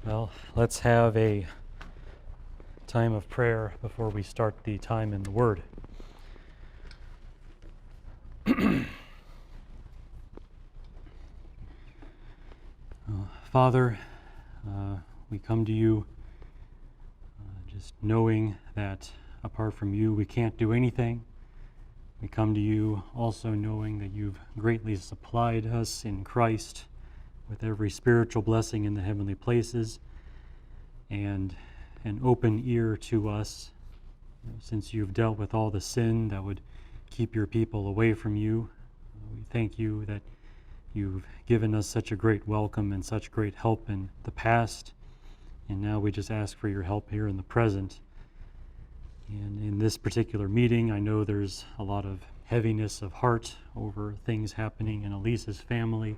Well, let's have a time of prayer before we start the time in the Word. Father, we come to you just knowing that apart from you we can't do anything. We come to you also knowing that you've greatly supplied us in Christ with every spiritual blessing in the heavenly places and an open ear to us, since you've dealt with all the sin that would keep your people away from you. We thank you that you've given us such a great welcome and such great help in the past, and now we just ask for your help here in the present. And in this particular meeting, I know there's a lot of heaviness of heart over things happening in Elisa's family,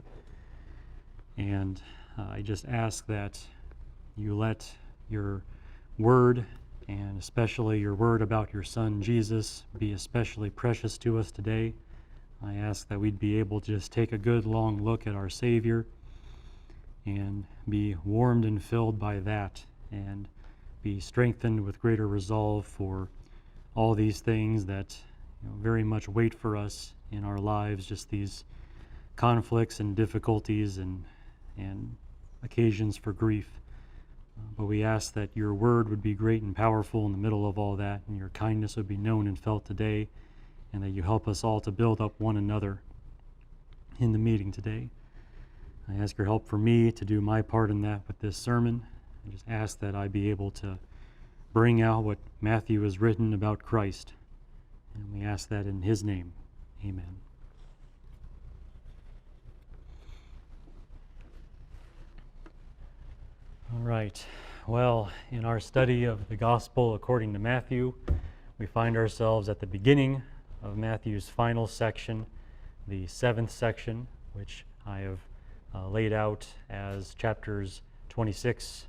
and I just ask that you let your word, and especially your word about your son Jesus, be especially precious to us today. I ask that we'd be able to just take a good long look at our Savior and be warmed and filled by that, and be strengthened with greater resolve for all these things that very much wait for us in our lives, just these conflicts and difficulties and occasions for grief. But we ask that your word would be great and powerful in the middle of all that, and your kindness would be known and felt today, and that you help us all to build up one another in the meeting today. I ask your help for me to do my part in that with this sermon. I just ask that I be able to bring out what Matthew has written about Christ. And we ask that in his name. Amen. All right. Well, in our study of the Gospel according to Matthew, we find ourselves at the beginning of Matthew's final section, the 7th section, which I have laid out as chapters 26,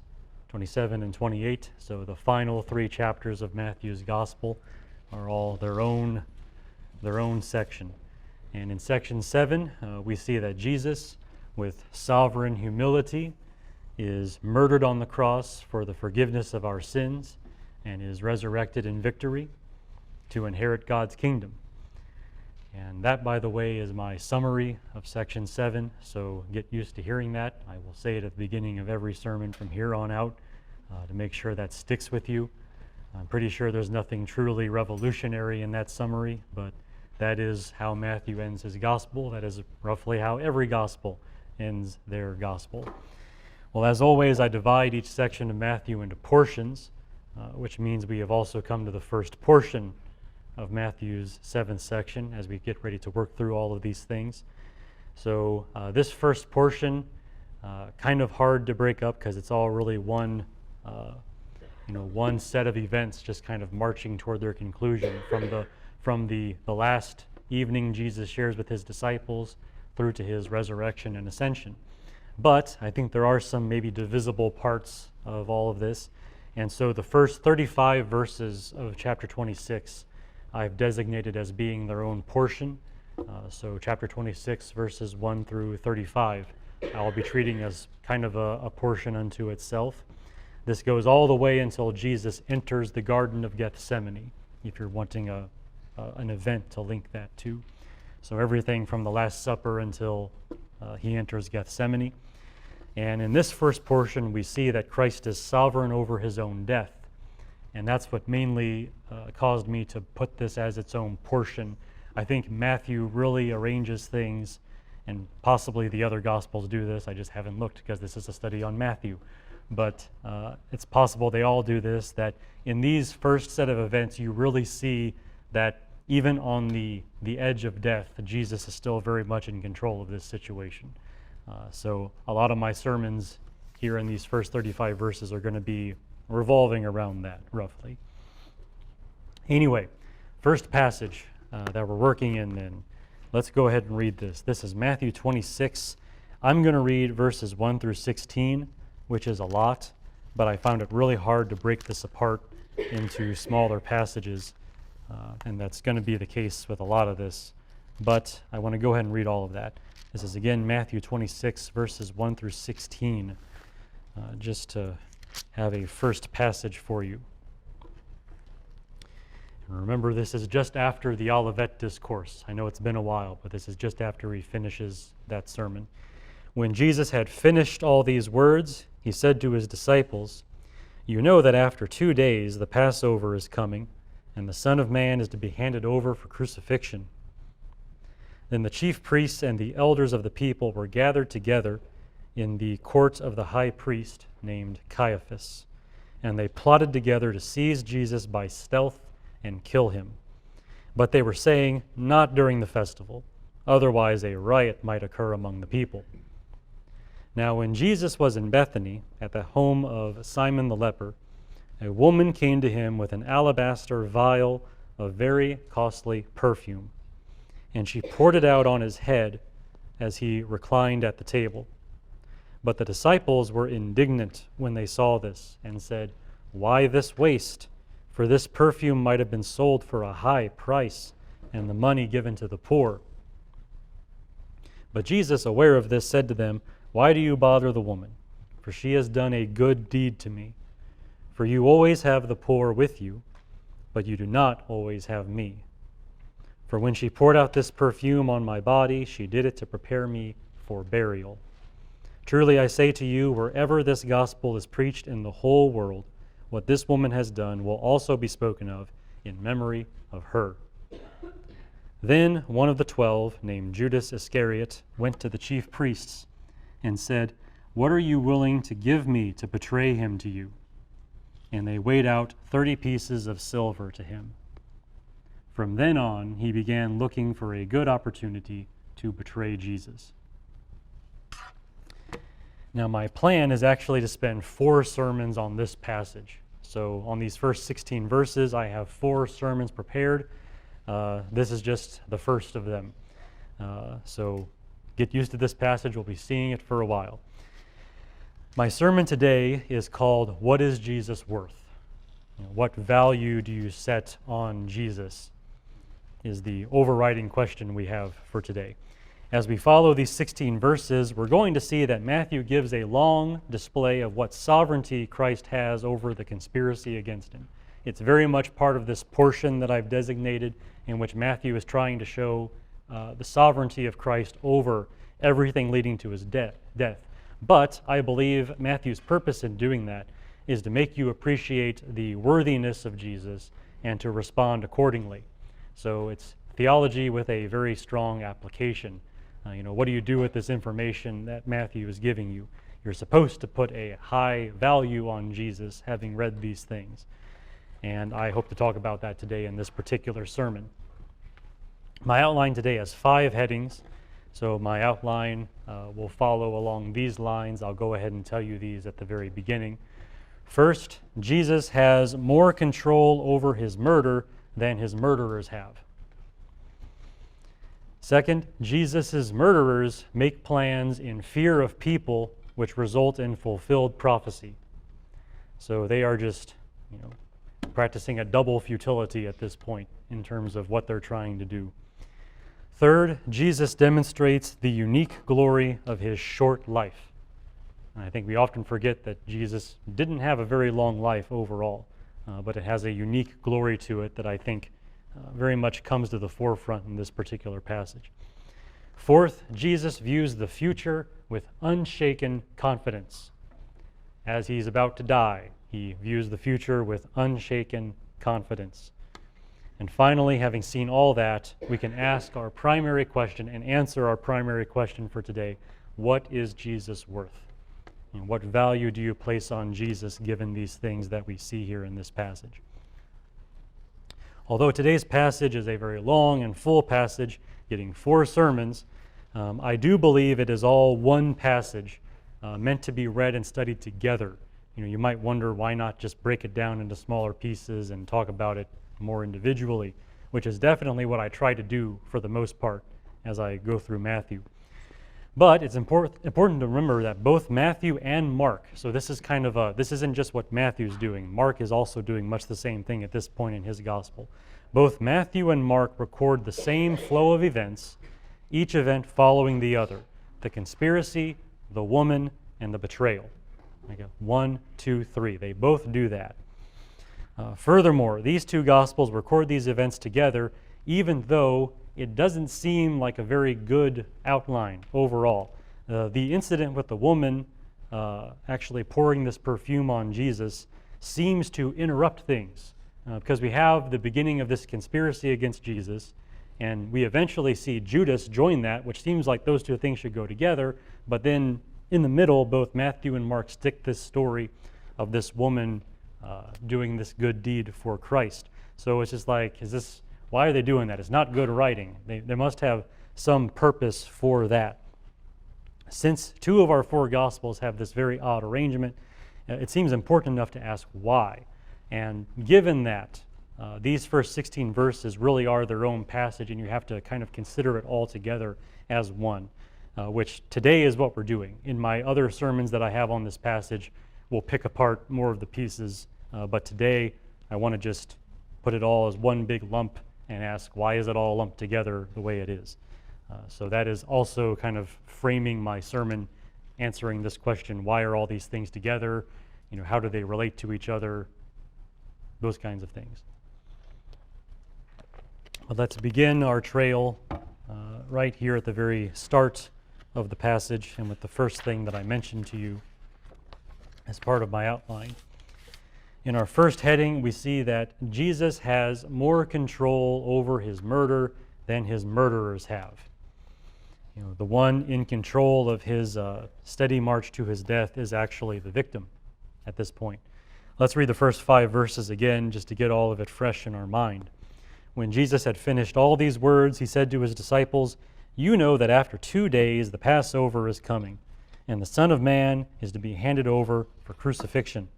27, and 28. So the final 3 chapters of Matthew's Gospel are all their own section. And in section 7, we see that Jesus, with sovereign humility, is murdered on the cross for the forgiveness of our sins and is resurrected in victory to inherit God's kingdom. And that, by the way, is my summary of section 7, so get used to hearing that. I will say it at the beginning of every sermon from here on out to make sure that sticks with you. I'm pretty sure there's nothing truly revolutionary in that summary, but that is how Matthew ends his gospel. That is roughly how every gospel ends their gospel. Well, as always, I divide each section of Matthew into portions, which means we have also come to the first portion of Matthew's 7th section as we get ready to work through all of these things. So this first portion, kind of hard to break up because it's all really one set of events just kind of marching toward their conclusion from the last evening Jesus shares with his disciples through to his resurrection and ascension. But I think there are some maybe divisible parts of all of this. And so the first 35 verses of chapter 26 I've designated as being their own portion. So chapter 26, verses 1 through 35, I'll be treating as kind of a portion unto itself. This goes all the way until Jesus enters the Garden of Gethsemane, if you're wanting an event to link that to. So everything from the Last Supper until he enters Gethsemane. And in this first portion, we see that Christ is sovereign over his own death. And that's what mainly caused me to put this as its own portion. I think Matthew really arranges things, and possibly the other Gospels do this. I just haven't looked because this is a study on Matthew. But it's possible they all do this, that in these first set of events, you really see that even on the edge of death, Jesus is still very much in control of this situation. So a lot of my sermons here in these first 35 verses are going to be revolving around that, roughly. Anyway, first passage that we're working in then. Let's go ahead and read this. This is Matthew 26. I'm going to read verses 1 through 16, which is a lot, but I found it really hard to break this apart into smaller passages, and that's going to be the case with a lot of this. But I want to go ahead and read all of that. This is again Matthew 26, verses 1 through 16. just to have a first passage for you. And remember, this is just after the Olivet Discourse. I know it's been a while, but this is just after he finishes that sermon. When Jesus had finished all these words, he said to his disciples, "You know that after 2 days the Passover is coming, and the Son of Man is to be handed over for crucifixion." Then the chief priests and the elders of the people were gathered together in the court of the high priest named Caiaphas, and they plotted together to seize Jesus by stealth and kill him. But they were saying, "Not during the festival, otherwise a riot might occur among the people." Now when Jesus was in Bethany, at the home of Simon the leper, a woman came to him with an alabaster vial of very costly perfume, and she poured it out on his head as he reclined at the table. But the disciples were indignant when they saw this, and said, "Why this waste? For this perfume might have been sold for a high price, and the money given to the poor." But Jesus, aware of this, said to them, "Why do you bother the woman? For she has done a good deed to me. For you always have the poor with you, but you do not always have me. For when she poured out this perfume on my body, she did it to prepare me for burial. Truly I say to you, wherever this gospel is preached in the whole world, what this woman has done will also be spoken of in memory of her." Then one of the 12, named Judas Iscariot, went to the chief priests and said, "What are you willing to give me to betray him to you?" And they weighed out 30 pieces of silver to him. From then on, he began looking for a good opportunity to betray Jesus. Now, my plan is actually to spend 4 sermons on this passage. So on these first 16 verses, I have 4 sermons prepared. This is just the first of them. So get used to this passage. We'll be seeing it for a while. My sermon today is called, "What is Jesus Worth?" What value do you set on Jesus is the overriding question we have for today. As we follow these 16 verses, we're going to see that Matthew gives a long display of what sovereignty Christ has over the conspiracy against him. It's very much part of this portion that I've designated in which Matthew is trying to show the sovereignty of Christ over everything leading to his death. But I believe Matthew's purpose in doing that is to make you appreciate the worthiness of Jesus and to respond accordingly. So it's theology with a very strong application. What do you do with this information that Matthew is giving you? You're supposed to put a high value on Jesus, having read these things. And I hope to talk about that today in this particular sermon. My outline today has 5 headings. So my outline will follow along these lines. I'll go ahead and tell you these at the very beginning. First, Jesus has more control over his murder than his murderers have. Second, Jesus' murderers make plans in fear of people which result in fulfilled prophecy. So they are just, practicing a double futility at this point in terms of what they're trying to do. Third, Jesus demonstrates the unique glory of his short life. And I think we often forget that Jesus didn't have a very long life overall, but it has a unique glory to it that I think very much comes to the forefront in this particular passage. Fourth, Jesus views the future with unshaken confidence. As he's about to die, he views the future with unshaken confidence. And finally, having seen all that, we can ask our primary question and answer our primary question for today: what is Jesus worth? And what value do you place on Jesus given these things that we see here in this passage? Although today's passage is a very long and full passage, getting 4 sermons, I do believe it is all one passage meant to be read and studied together. You might wonder why not just break it down into smaller pieces and talk about it more individually, which is definitely what I try to do for the most part as I go through Matthew. But it's important to remember that both Matthew and Mark, so this isn't just what Matthew's doing. Mark is also doing much the same thing at this point in his gospel. Both Matthew and Mark record the same flow of events, each event following the other: the conspiracy, the woman, and the betrayal. Like a 1, 2, 3. They both do that. Furthermore, these two Gospels record these events together, even though it doesn't seem like a very good outline overall. The incident with the woman actually pouring this perfume on Jesus seems to interrupt things because we have the beginning of this conspiracy against Jesus, and we eventually see Judas join that, which seems like those two things should go together, but then in the middle, both Matthew and Mark stick this story of this woman doing this good deed for Christ. So it's just like, why are they doing that? It's not good writing. They must have some purpose for that. Since two of our four Gospels have this very odd arrangement, it seems important enough to ask why. And given that these first 16 verses really are their own passage, and you have to kind of consider it all together as one, which today is what we're doing. In my other sermons that I have on this passage, we'll pick apart more of the pieces, but today I want to just put it all as one big lump and ask, why is it all lumped together the way it is? So that is also kind of framing my sermon, answering this question, why are all these things together? How do they relate to each other? Those kinds of things. But let's begin our trail right here at the very start of the passage and with the first thing that I mentioned to you as part of my outline. In our first heading, we see that Jesus has more control over his murder than his murderers have. The one in control of his steady march to his death is actually the victim at this point. Let's read the first 5 verses again just to get all of it fresh in our mind. When Jesus had finished all these words, he said to his disciples, "You know that after 2 days the Passover is coming, and the Son of Man is to be handed over for crucifixion."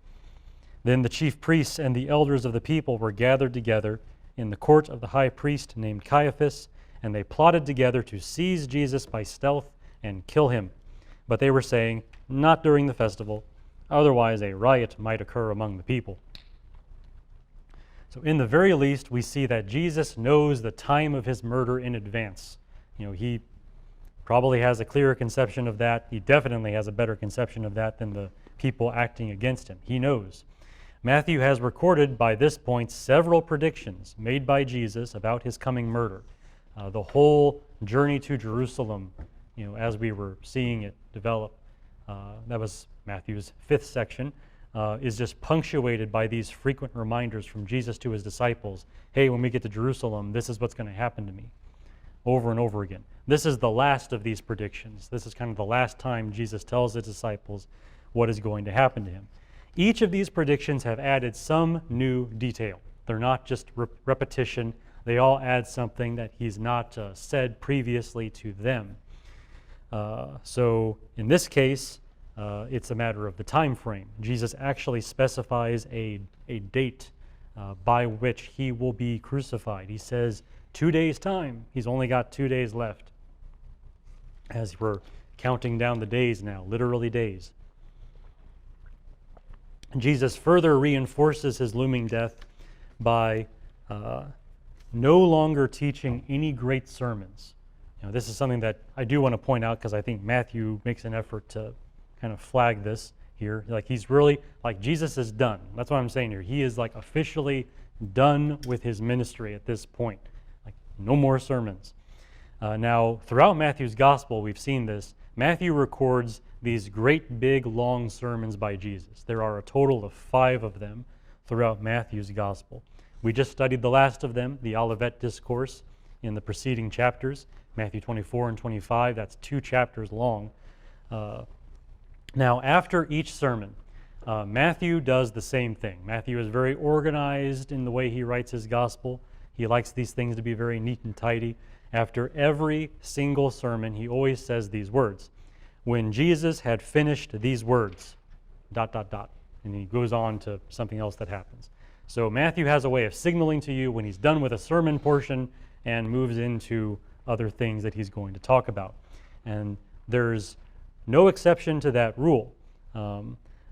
Then the chief priests and the elders of the people were gathered together in the court of the high priest named Caiaphas, and they plotted together to seize Jesus by stealth and kill him. But they were saying, "Not during the festival, otherwise a riot might occur among the people." So in the very least, we see that Jesus knows the time of his murder in advance. He probably has a clearer conception of that. He definitely has a better conception of that than the people acting against him. He knows. Matthew has recorded by this point several predictions made by Jesus about his coming murder. The whole journey to Jerusalem, as we were seeing it develop, that was Matthew's 5th section, is just punctuated by these frequent reminders from Jesus to his disciples. Hey, when we get to Jerusalem, this is what's going to happen to me, over and over again. This is the last of these predictions. This is kind of the last time Jesus tells his disciples what is going to happen to him. Each of these predictions have added some new detail. They're not just repetition. They all add something that he's not said previously to them. So in this case, it's a matter of the time frame. Jesus actually specifies a date by which he will be crucified. He says 2 days' time. He's only got 2 days left, as we're counting down the days now, literally days. Jesus further reinforces his looming death by no longer teaching any great sermons. This is something that I do want to point out because I think Matthew makes an effort to kind of flag this here. He's really, Jesus is done. That's what I'm saying here. He is officially done with his ministry at this point. No more sermons. Now, throughout Matthew's gospel, we've seen this. Matthew records these great, big, long sermons by Jesus. There are a total of 5 of them throughout Matthew's gospel. We just studied the last of them, the Olivet Discourse, in the preceding chapters, Matthew 24 and 25. That's 2 chapters long. Now, after each sermon, Matthew does the same thing. Matthew is very organized in the way he writes his gospel. He likes these things to be very neat and tidy. After every single sermon, he always says these words. When Jesus had finished these words, ... and he goes on to something else that happens. So Matthew has a way of signaling to you when he's done with a sermon portion and moves into other things that he's going to talk about. And there's no exception to that rule.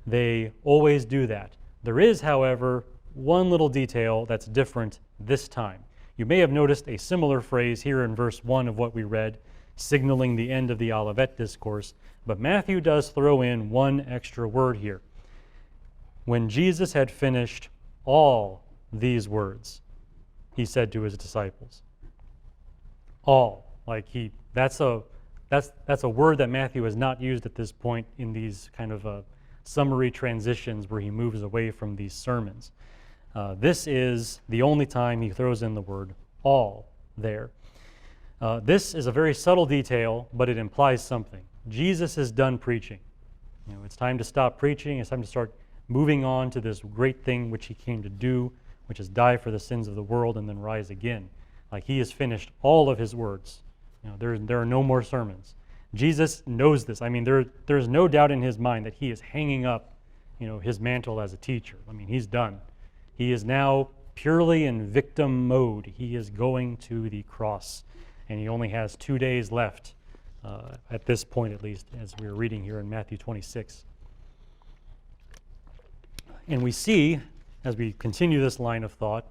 They always do that. There is, however, one little detail that's different this time. You may have noticed a similar phrase here in verse 1 of what we read. signaling the end of the Olivet Discourse. But Matthew does throw in one extra word here. When Jesus had finished all these words, he said to his disciples. All. That's a word that Matthew has not used at this point in these kind of summary transitions where he moves away from these sermons. This is the only time he throws in the word all there. This is a very subtle detail, but it implies something. Jesus is done preaching. It's time to stop preaching. It's time to start moving on to this great thing which he came to do, which is die for the sins of the world and then rise again. He has finished all of his words. There are no more sermons. Jesus knows this. There's no doubt in his mind that he is hanging up, his mantle as a teacher. He's done. He is now purely in victim mode. He is going to the cross, and he only has 2 days left, at this point at least, as we're reading here in Matthew 26. And we see, as we continue this line of thought,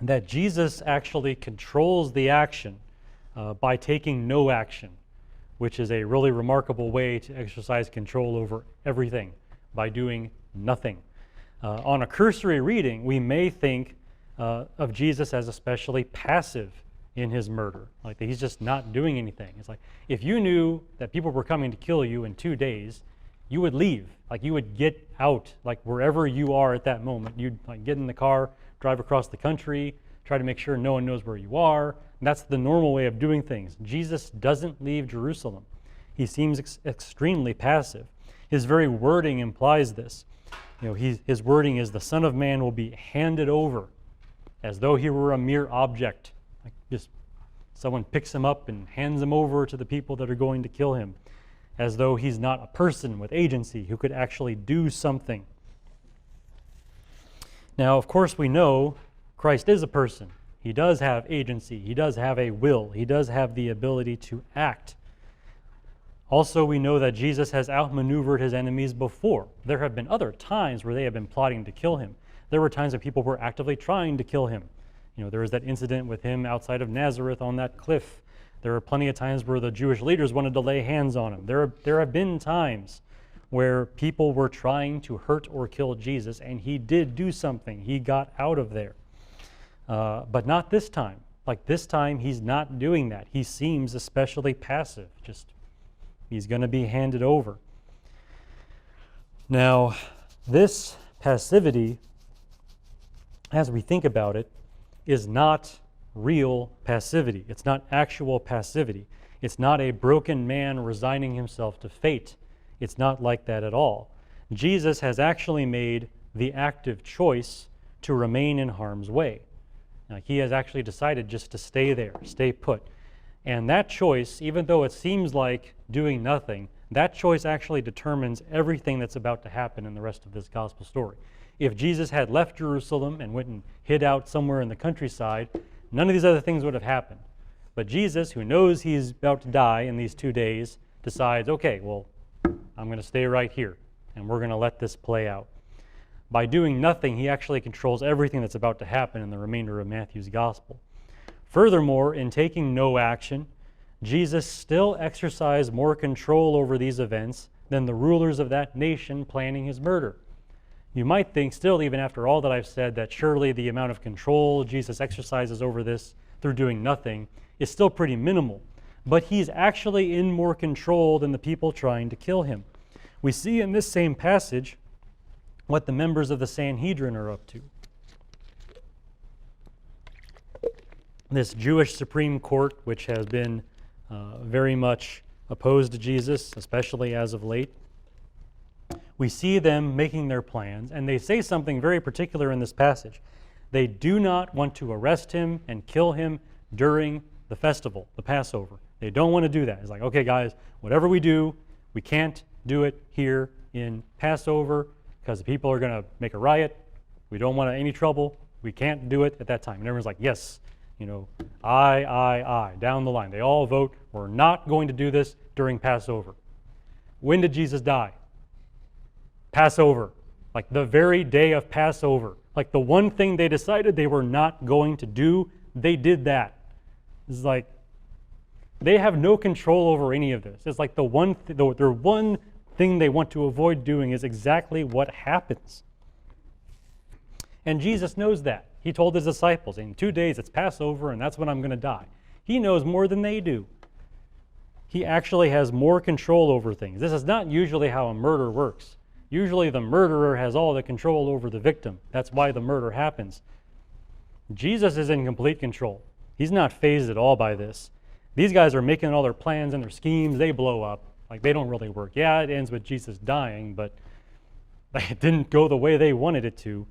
that Jesus actually controls the action by taking no action, which is a really remarkable way to exercise control over everything, by doing nothing. On a cursory reading, we may think of Jesus as especially passive in his murder, that he's just not doing anything. It's like, if you knew that people were coming to kill you in 2 days, you would leave. You would get out, wherever you are at that moment. You'd get in the car, drive across the country, try to make sure no one knows where you are. And that's the normal way of doing things. Jesus doesn't leave Jerusalem. He seems extremely passive. His very wording implies this. His wording is, the Son of Man will be handed over as though he were a mere object. Just someone picks him up and hands him over to the people that are going to kill him, as though he's not a person with agency who could actually do something. Now, of course, we know Christ is a person. He does have agency. He does have a will. He does have the ability to act. Also, we know that Jesus has outmaneuvered his enemies before. There have been other times where they have been plotting to kill him. There were times that people were actively trying to kill him. There was that incident with him outside of Nazareth on that cliff. There were plenty of times where the Jewish leaders wanted to lay hands on him. There have been times where people were trying to hurt or kill Jesus, and he did do something. He got out of there. But not this time. This time, he's not doing that. He seems especially passive. He's going to be handed over. Now, this passivity, as we think about it, is not real passivity. It's not actual passivity. It's not a broken man resigning himself to fate. It's not like that at all. Jesus has actually made the active choice to remain in harm's way. He has actually decided just to stay there, stay put. And that choice, even though it seems like doing nothing, that choice actually determines everything that's about to happen in the rest of this gospel story. If Jesus had left Jerusalem and went and hid out somewhere in the countryside, none of these other things would have happened. But Jesus, who knows he's about to die in these 2 days, decides, okay, well, I'm going to stay right here, and we're going to let this play out. By doing nothing, he actually controls everything that's about to happen in the remainder of Matthew's gospel. Furthermore, in taking no action, Jesus still exercised more control over these events than the rulers of that nation planning his murder. You might think still, even after all that I've said, that surely the amount of control Jesus exercises over this through doing nothing is still pretty minimal. But he's actually in more control than the people trying to kill him. We see in this same passage what the members of the Sanhedrin are up to. This Jewish Supreme Court, which has been very much opposed to Jesus, especially as of late, we see them making their plans, and they say something very particular in this passage. They do not want to arrest him and kill him during the festival, the Passover. They don't want to do that. It's like, okay, guys, whatever we do, we can't do it here in Passover because the people are going to make a riot. We don't want any trouble. We can't do it at that time. And everyone's like, yes, I, down the line. They all vote, we're not going to do this during Passover. When did Jesus die? Passover, like the very day of Passover. Like the one thing they decided they were not going to do, they did that. It's like, They have no control over any of this. It's like their one thing they want to avoid doing is exactly what happens. And Jesus knows that. He told his disciples, in 2 days it's Passover and that's when I'm going to die. He knows more than they do. He actually has more control over things. This is not usually how a murder works. Usually the murderer has all the control over the victim. That's why the murder happens. Jesus is in complete control. He's not fazed at all by this. These guys are making all their plans and their schemes. They blow up. Like, they don't really work. Yeah, it ends with Jesus dying, but it didn't go the way they wanted it to.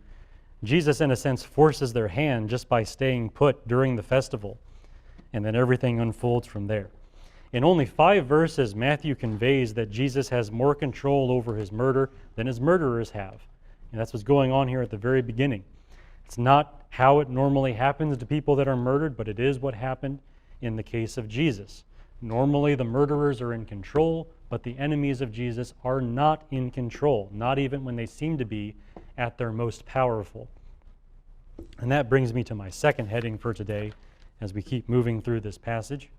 Jesus, in a sense, forces their hand just by staying put during the festival. And then everything unfolds from there. In only 5 verses, Matthew conveys that Jesus has more control over his murder than his murderers have. And that's what's going on here at the very beginning. It's not how it normally happens to people that are murdered, but it is what happened in the case of Jesus. Normally, the murderers are in control, but the enemies of Jesus are not in control, not even when they seem to be at their most powerful. And that brings me to my second heading for today as we keep moving through this passage.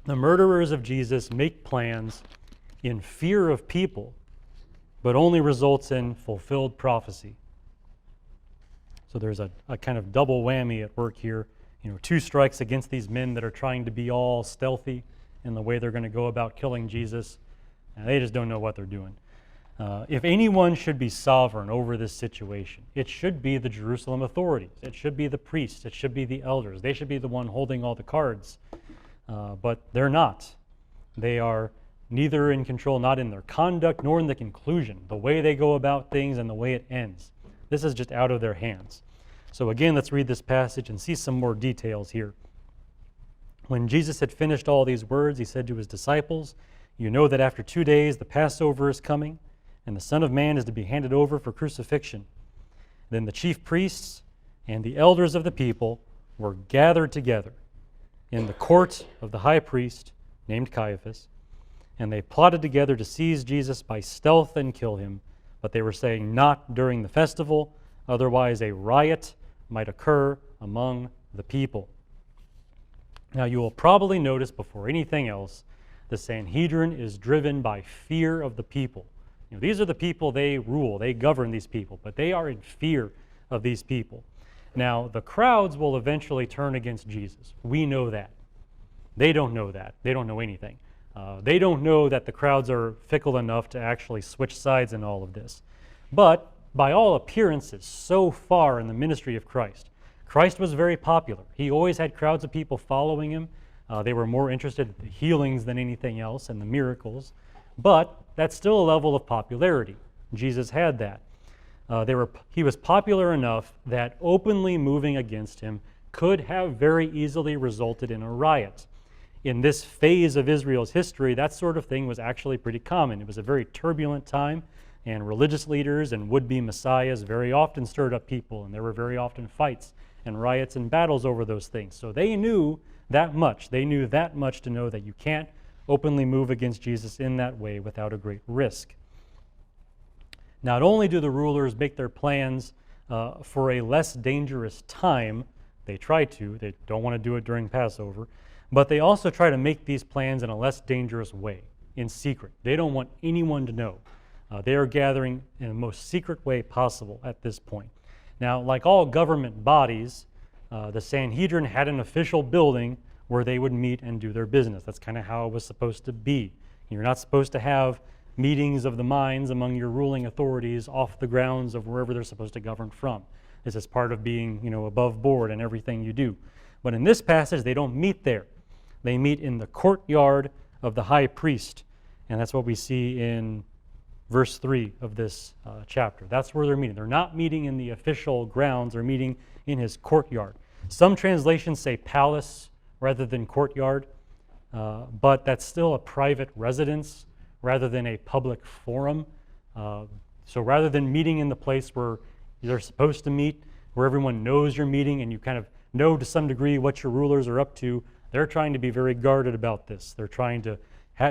The murderers of Jesus make plans in fear of people, but only results in fulfilled prophecy. So there's a kind of double whammy at work here. 2 strikes against these men that are trying to be all stealthy in the way they're going to go about killing Jesus. And they just don't know what they're doing. If anyone should be sovereign over this situation, it should be the Jerusalem authorities. It should be the priests. It should be the elders. They should be the one holding all the cards. But they're not. They are neither in control, not in their conduct, nor in the conclusion, the way they go about things and the way it ends. This is just out of their hands. So again, let's read this passage and see some more details here. When Jesus had finished all these words, he said to his disciples, "You know that after 2 days the Passover is coming, and the Son of Man is to be handed over for crucifixion." Then the chief priests and the elders of the people were gathered together in the court of the high priest, named Caiaphas, and they plotted together to seize Jesus by stealth and kill him. But they were saying, "Not during the festival, otherwise a riot might occur among the people." Now you will probably notice before anything else, the Sanhedrin is driven by fear of the people. These are the people they rule, they govern these people, but they are in fear of these people. Now, the crowds will eventually turn against Jesus. We know that. They don't know that. They don't know anything. They don't know that the crowds are fickle enough to actually switch sides in all of this. But by all appearances, so far in the ministry of Christ, Christ was very popular. He always had crowds of people following him. They were more interested in the healings than anything else and the miracles. But that's still a level of popularity. Jesus had that. He was popular enough that openly moving against him could have very easily resulted in a riot. In this phase of Israel's history, that sort of thing was actually pretty common. It was a very turbulent time, and religious leaders and would-be messiahs very often stirred up people, and there were very often fights and riots and battles over those things. So they knew that much. They knew that much to know that you can't openly move against Jesus in that way without a great risk. Not only do the rulers make their plans for a less dangerous time, they try to, they don't want to do it during Passover, but they also try to make these plans in a less dangerous way, in secret. They don't want anyone to know. They are gathering in the most secret way possible at this point. Now, like all government bodies, the Sanhedrin had an official building where they would meet and do their business. That's kind of how it was supposed to be. You're not supposed to have meetings of the minds among your ruling authorities off the grounds of wherever they're supposed to govern from. This is part of being, above board in everything you do. But in this passage, they don't meet there. They meet in the courtyard of the high priest. And that's what we see in verse 3 of this chapter. That's where they're meeting. They're not meeting in the official grounds. They're meeting in his courtyard. Some translations say palace rather than courtyard, but that's still a private residence rather than a public forum. So rather than meeting in the place where you're supposed to meet, where everyone knows you're meeting and you kind of know to some degree what your rulers are up to, they're trying to be very guarded about this. They're trying to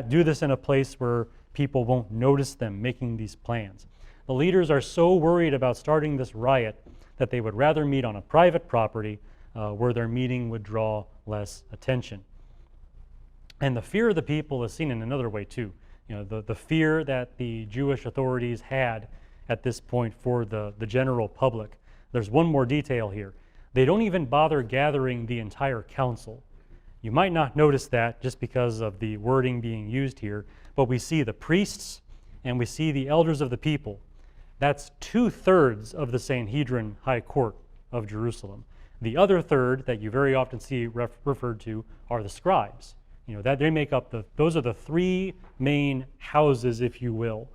do this in a place where people won't notice them making these plans. The leaders are so worried about starting this riot that they would rather meet on a private property where their meeting would draw less attention. And the fear of the people is seen in another way too. The fear that the Jewish authorities had at this point for the general public. There's one more detail here. They don't even bother gathering the entire council. You might not notice that just because of the wording being used here, but we see the priests and we see the elders of the people. That's 2/3 of the Sanhedrin High Court of Jerusalem. The other third that you very often see referred to are the scribes. That they make up those are the three main houses, if you will,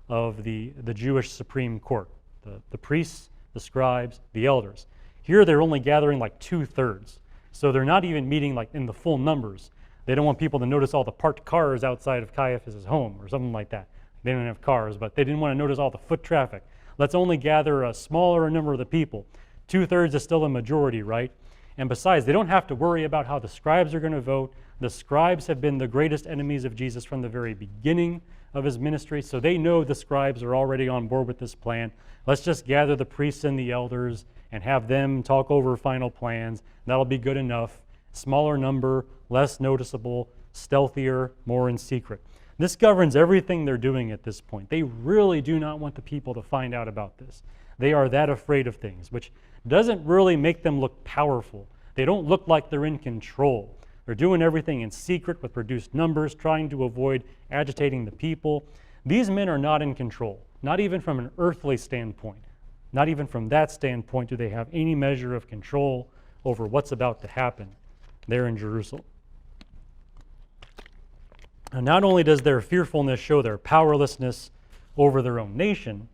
of the Jewish Supreme Court. The priests, the scribes, the elders. Here they're only gathering like 2/3. So they're not even meeting like in the full numbers. They don't want people to notice all the parked cars outside of Caiaphas' home or something like that. They don't have cars, but they didn't want to notice all the foot traffic. Let's only gather a smaller number of the people. 2/3 is still a majority, right? And besides, they don't have to worry about how the scribes are going to vote. The scribes have been the greatest enemies of Jesus from the very beginning of his ministry, so they know the scribes are already on board with this plan. Let's just gather the priests and the elders and have them talk over final plans. That'll be good enough. Smaller number, less noticeable, stealthier, more in secret. This governs everything they're doing at this point. They really do not want the people to find out about this. They are that afraid of things, which doesn't really make them look powerful. They don't look like they're in control. They're doing everything in secret with reduced numbers, trying to avoid agitating the people. These men are not in control, not even from an earthly standpoint. Not even from that standpoint do they have any measure of control over what's about to happen there in Jerusalem. And not only does their fearfulness show their powerlessness over their own nation,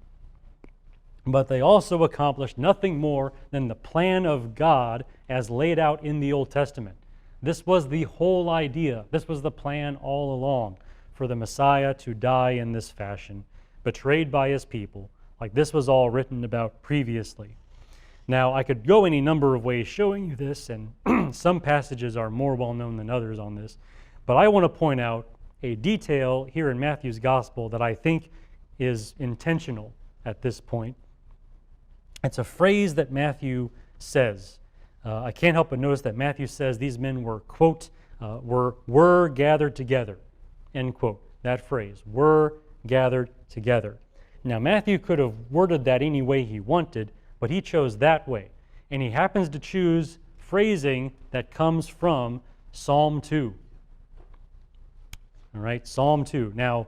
but they also accomplish nothing more than the plan of God as laid out in the Old Testament. This was the whole idea. This was the plan all along for the Messiah to die in this fashion, betrayed by his people, like this was all written about previously. Now, I could go any number of ways showing you this, and some passages are more well-known than others on this, but I want to point out a detail here in Matthew's gospel that I think is intentional at this point. It's a phrase that Matthew says. I can't help but notice that Matthew says these men were, quote, were gathered together, end quote. That phrase, were gathered together. Now, Matthew could have worded that any way he wanted, but he chose that way. And he happens to choose phrasing that comes from Psalm 2. All right, Psalm 2. Now,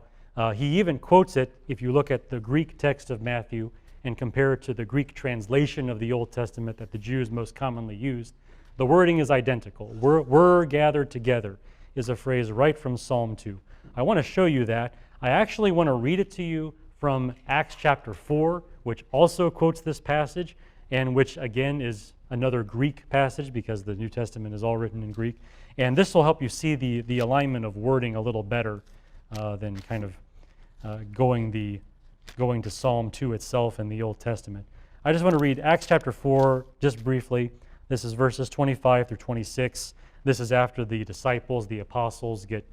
he even quotes it if you look at the Greek text of Matthew and compare it to the Greek translation of the Old Testament that the Jews most commonly used. The wording is identical. Were gathered together is a phrase right from Psalm 2. I want to show you that. I actually want to read it to you from Acts chapter 4, which also quotes this passage, and which again is another Greek passage because the New Testament is all written in Greek. And this will help you see the alignment of wording a little better than kind of going to Psalm 2 itself in the Old Testament. I just want to read Acts chapter 4 just briefly. This is verses 25 through 26. This is after the disciples, the apostles, get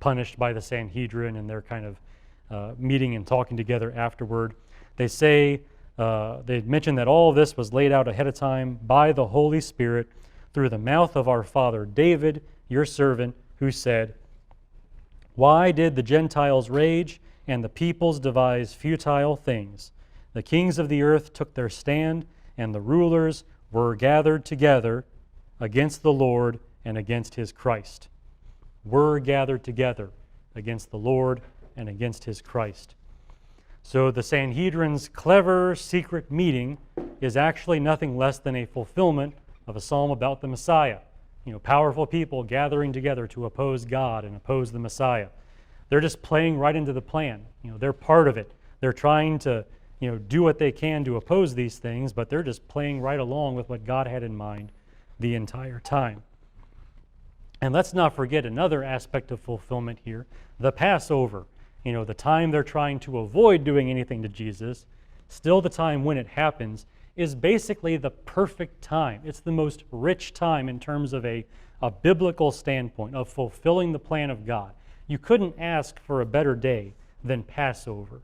punished by the Sanhedrin, and they're kind of meeting and talking together afterward. They say, they mention that all of this was laid out ahead of time by the Holy Spirit through the mouth of our father David, your servant, who said, "Why did the Gentiles rage and the peoples devise futile things? The kings of the earth took their stand, and the rulers were gathered together against the Lord and against his Christ." Were gathered together against the Lord and against his Christ. So the Sanhedrin's clever secret meeting is actually nothing less than a fulfillment of a psalm about the Messiah. Powerful people gathering together to oppose God and oppose the Messiah. They're just playing right into the plan. They're part of it. They're trying to, do what they can to oppose these things, but they're just playing right along with what God had in mind the entire time. And let's not forget another aspect of fulfillment here, the Passover. The time they're trying to avoid doing anything to Jesus, still the time when it happens, is basically the perfect time. It's the most rich time in terms of a biblical standpoint of fulfilling the plan of God. You couldn't ask for a better day than Passover.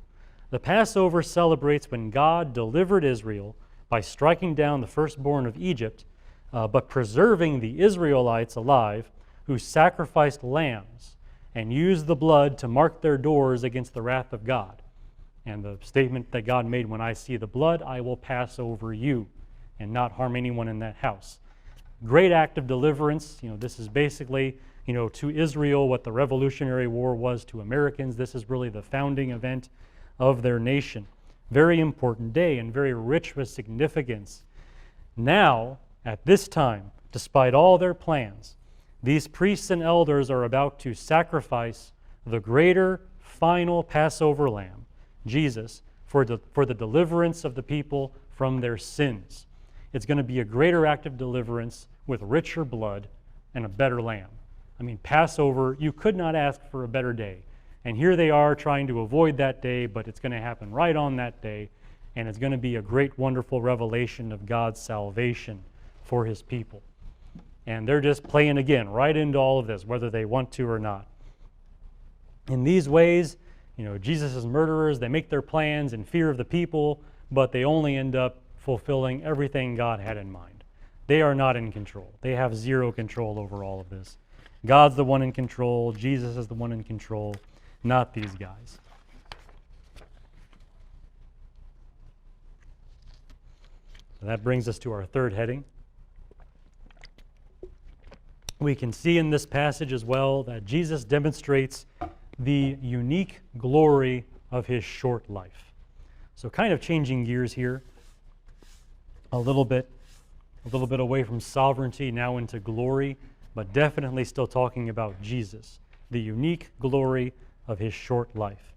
The Passover celebrates when God delivered Israel by striking down the firstborn of Egypt, but preserving the Israelites alive who sacrificed lambs and used the blood to mark their doors against the wrath of God. And the statement that God made, when I see the blood, I will pass over you and not harm anyone in that house. Great act of deliverance. This is basically, to Israel what the Revolutionary War was to Americans. This is really the founding event of their nation. Very important day and very rich with significance. Now, at this time, despite all their plans, these priests and elders are about to sacrifice the greater final Passover lamb, Jesus, for the deliverance of the people from their sins. It's going to be a greater act of deliverance with richer blood and a better lamb. I mean, Passover, you could not ask for a better day. And here they are trying to avoid that day, but it's going to happen right on that day, and it's going to be a great, wonderful revelation of God's salvation for his people. And they're just playing again right into all of this, whether they want to or not. In these ways, Jesus' murderers, they make their plans in fear of the people, but they only end up fulfilling everything God had in mind. They are not in control. They have zero control over all of this. God's the one in control. Jesus is the one in control, not these guys. So that brings us to our third heading. We can see in this passage as well that Jesus demonstrates the unique glory of his short life. So kind of changing gears here a little bit away from sovereignty now into glory, but definitely still talking about Jesus, the unique glory of his short life.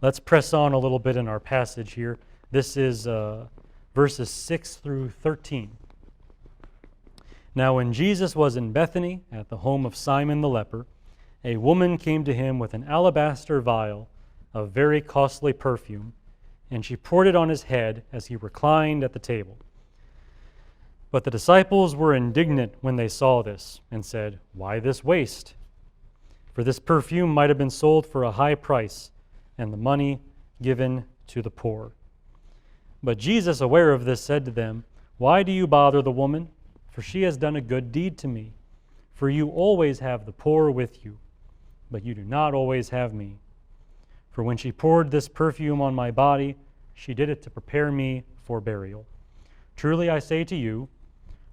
Let's press on a little bit in our passage here. This is verses 6 through 13. Now when Jesus was in Bethany at the home of Simon the leper, a woman came to him with an alabaster vial of very costly perfume, and she poured it on his head as he reclined at the table. But the disciples were indignant when they saw this, and said, "Why this waste? For this perfume might have been sold for a high price, and the money given to the poor." But Jesus, aware of this, said to them, "Why do you bother the woman? For she has done a good deed to me. For you always have the poor with you, but you do not always have me. For when she poured this perfume on my body, she did it to prepare me for burial. Truly I say to you,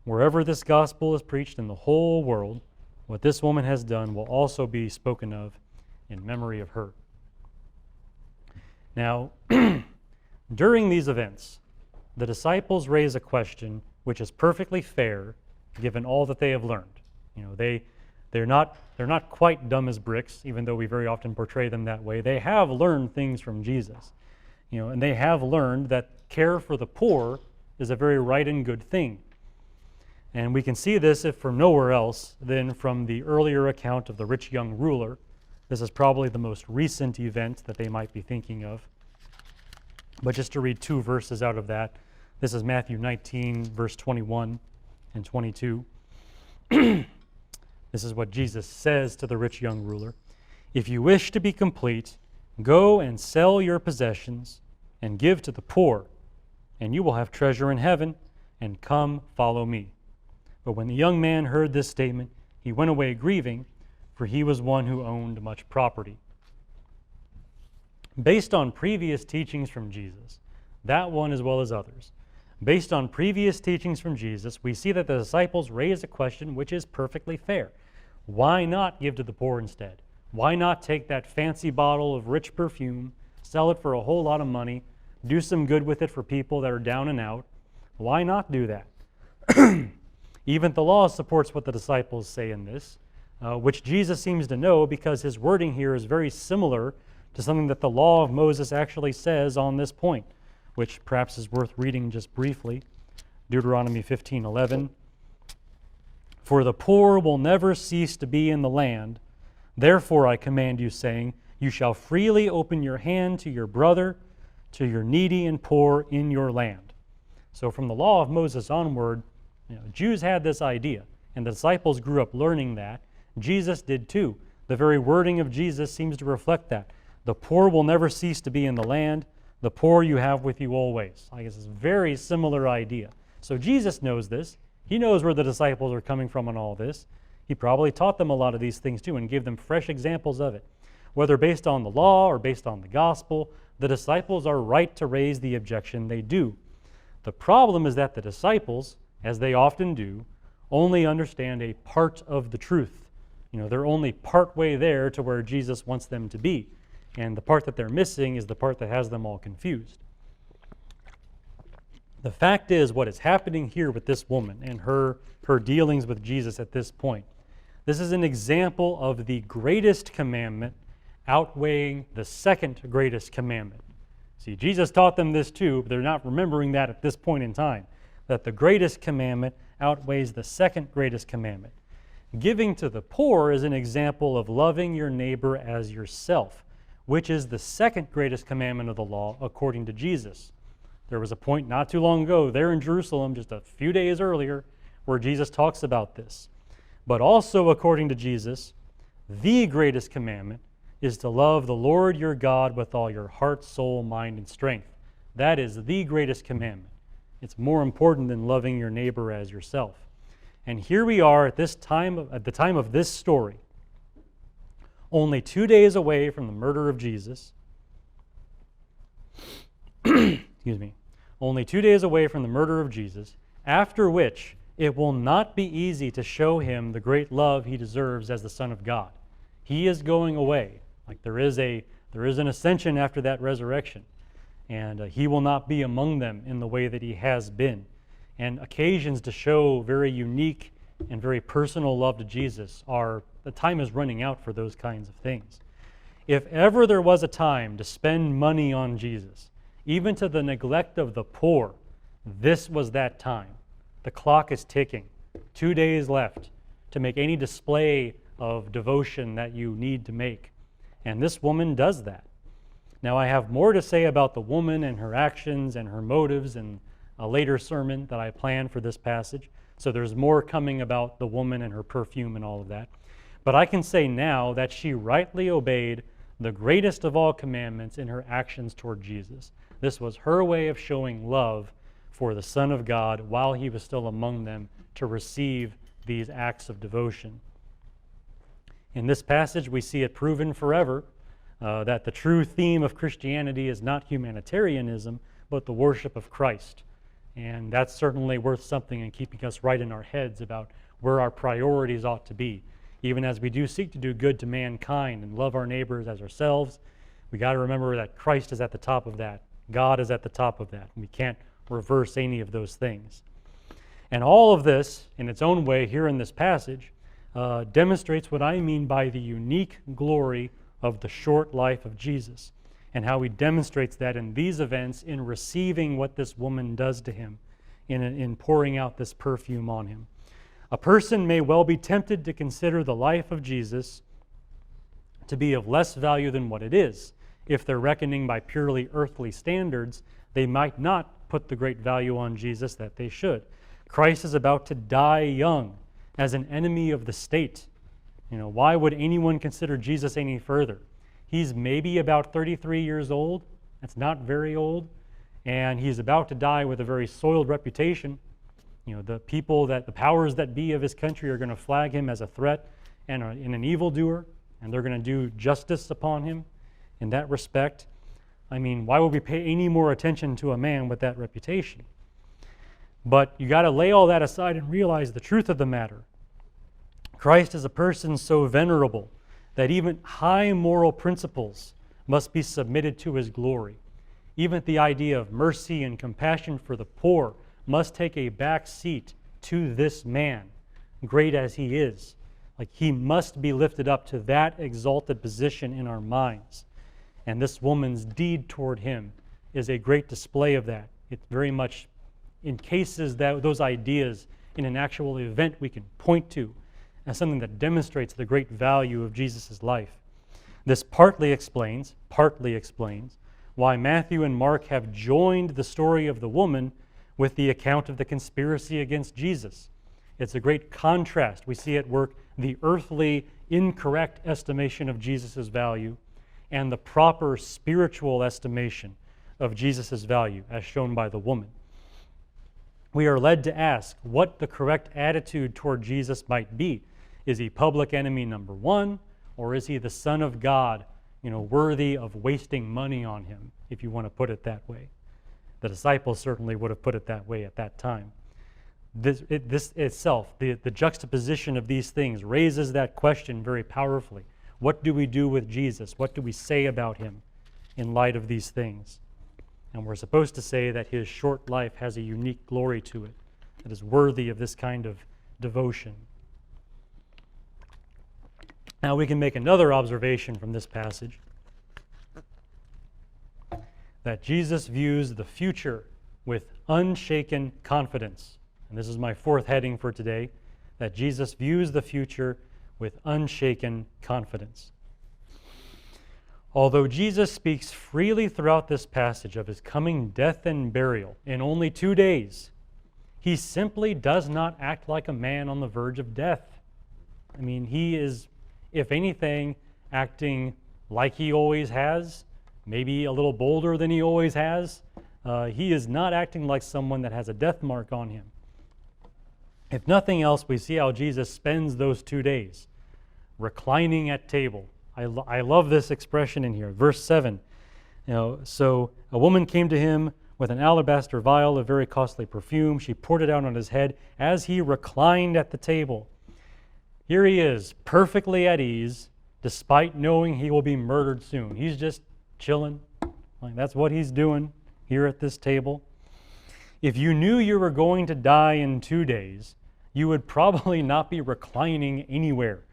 wherever this gospel is preached in the whole world, what this woman has done will also be spoken of in memory of her." Now, during these events, the disciples raise a question which is perfectly fair given all that they have learned. They're not quite dumb as bricks, even though we very often portray them that way. They have learned things from Jesus, and they have learned that care for the poor is a very right and good thing. And we can see this, if from nowhere else, than from the earlier account of the rich young ruler. This is probably the most recent event that they might be thinking of. But just to read two verses out of that, this is Matthew 19, verse 21 and 22. This is what Jesus says to the rich young ruler. "If you wish to be complete, go and sell your possessions and give to the poor, and you will have treasure in heaven, and come follow me." But when the young man heard this statement, he went away grieving, for he was one who owned much property. Based on previous teachings from Jesus, that one as well as others, based on previous teachings from Jesus, we see that the disciples raise a question which is perfectly fair. Why not give to the poor instead? Why not take that fancy bottle of rich perfume, sell it for a whole lot of money, do some good with it for people that are down and out? Why not do that? Even the law supports what the disciples say in this, which Jesus seems to know because his wording here is very similar to something that the law of Moses actually says on this point, which perhaps is worth reading just briefly. Deuteronomy 15:11. "For the poor will never cease to be in the land. Therefore I command you, saying, you shall freely open your hand to your brother, to your needy and poor in your land." So from the law of Moses onward, Jews had this idea, and the disciples grew up learning that. Jesus did too. The very wording of Jesus seems to reflect that. The poor will never cease to be in the land. The poor you have with you always. I guess it's a very similar idea. So Jesus knows this. He knows where the disciples are coming from on all this. He probably taught them a lot of these things too and gave them fresh examples of it. Whether based on the law or based on the gospel, the disciples are right to raise the objection they do. The problem is that the disciples, as they often do, only understand a part of the truth. They're only part way there to where Jesus wants them to be. And the part that they're missing is the part that has them all confused. The fact is, what is happening here with this woman and her dealings with Jesus at this point, this is an example of the greatest commandment outweighing the second greatest commandment. See, Jesus taught them this too, but they're not remembering that at this point in time, that the greatest commandment outweighs the second greatest commandment. Giving to the poor is an example of loving your neighbor as yourself, which is the second greatest commandment of the law according to Jesus. There was a point not too long ago there in Jerusalem, just a few days earlier, where Jesus talks about this. But also according to Jesus, the greatest commandment is to love the Lord your God with all your heart, soul, mind, and strength. That is the greatest commandment. It's more important than loving your neighbor as yourself. And here we are at the time of this story, only 2 days away from the murder of Jesus. Excuse me. Only 2 days away from the murder of Jesus, after which it will not be easy to show him the great love he deserves as the Son of God. He is going away. Like there is an ascension after that resurrection, and he will not be among them in the way that he has been. And occasions to show very unique and very personal love to Jesus the time is running out for those kinds of things. If ever there was a time to spend money on Jesus, even to the neglect of the poor, this was that time. The clock is ticking. 2 days left to make any display of devotion that you need to make. And this woman does that. Now, I have more to say about the woman and her actions and her motives in a later sermon that I plan for this passage. So there's more coming about the woman and her perfume and all of that. But I can say now that she rightly obeyed the greatest of all commandments in her actions toward Jesus. This was her way of showing love for the Son of God while he was still among them to receive these acts of devotion. In this passage, we see it proven forever that the true theme of Christianity is not humanitarianism, but the worship of Christ. And that's certainly worth something in keeping us right in our heads about where our priorities ought to be. Even as we do seek to do good to mankind and love our neighbors as ourselves, we got to remember that Christ is at the top of that. God is at the top of that. And we can't reverse any of those things. And all of this, in its own way, here in this passage, demonstrates what I mean by the unique glory of the short life of Jesus, and how he demonstrates that in these events in receiving what this woman does to him, in pouring out this perfume on him. A person may well be tempted to consider the life of Jesus to be of less value than what it is. If they're reckoning by purely earthly standards, they might not put the great value on Jesus that they should. Christ is about to die young as an enemy of the state. Why would anyone consider Jesus any further? He's maybe about 33 years old. That's not very old. And he's about to die with a very soiled reputation. The powers that be of his country are going to flag him as a threat and an evildoer, and they're going to do justice upon him in that respect. I mean, why would we pay any more attention to a man with that reputation? But you got to lay all that aside and realize the truth of the matter. Christ is a person so venerable that even high moral principles must be submitted to his glory. Even the idea of mercy and compassion for the poor must take a back seat to this man, great as he is. Like, he must be lifted up to that exalted position in our minds. And this woman's deed toward him is a great display of that. It very much encases those ideas in an actual event we can point to as something that demonstrates the great value of Jesus' life. This partly explains why Matthew and Mark have joined the story of the woman with the account of the conspiracy against Jesus. It's a great contrast. We see at work the earthly, incorrect estimation of Jesus' value and the proper spiritual estimation of Jesus' value, as shown by the woman. we are led to ask what the correct attitude toward Jesus might be. Is he public enemy number one, or is he the Son of God, worthy of wasting money on him, if you want to put it that way? The disciples certainly would have put it that way at that time. This itself, the juxtaposition of these things raises that question very powerfully. What do we do with Jesus? What do we say about him in light of these things? And we're supposed to say that his short life has a unique glory to it that is worthy of this kind of devotion. Now we can make another observation from this passage, that Jesus views the future with unshaken confidence. And this is my fourth heading for today, that Jesus views the future with unshaken confidence. Although Jesus speaks freely throughout this passage of his coming death and burial in only 2 days, he simply does not act like a man on the verge of death. I mean, he is, if anything, acting like he always has, maybe a little bolder than he always has. He is not acting like someone that has a death mark on him. If nothing else, we see how Jesus spends those 2 days, reclining at table. I love this expression in here. Verse 7, so a woman came to him with an alabaster vial of very costly perfume. She poured it out on his head as he reclined at the table. Here he is, perfectly at ease, despite knowing he will be murdered soon. He's just chilling. That's what he's doing here at this table. If you knew you were going to die in 2 days, you would probably not be reclining anywhere.